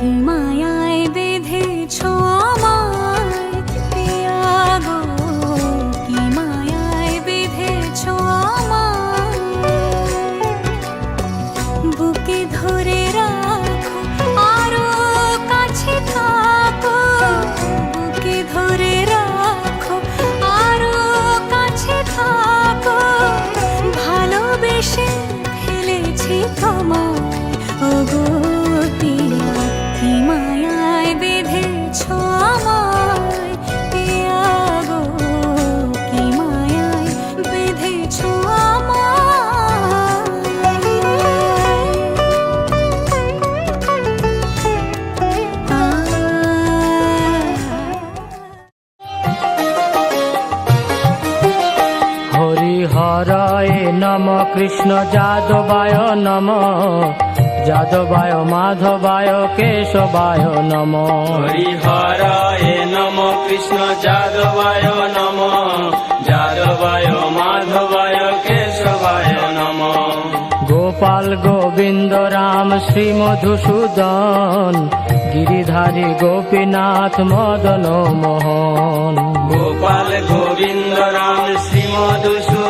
কি মায়ায় বেঁধেছ আমায় পিয়া গো, কি মায়ায় বেঁধেছ আমায়। বুকে ধরে রাখো আরো কাছে থাকো, বুকে ধরে রাখো আরো কাছে থাকো। ভালোবেসে ফেলেছি তোমায় ওগো পিয়া, কি মায়ায় বেঁধেছ আমায় পিয়া গো, কি মায়ায় বেঁধেছ হরিহরায় নম কৃষ্ণ যাদবায় নম, যাদবায় মাধবায় কেশবায় নম। হরিহরায় নম কৃষ্ণ যাদবায় নম, যাদবায় মাধবায় কেশবায় নম। গোপাল গোবিন্দ রাম শ্রী মধুসূদন, গিরিধারী গোপীনাথ মদন মোহন। গোপাল গোবিন্দ রাম শ্রী মধুসূদন,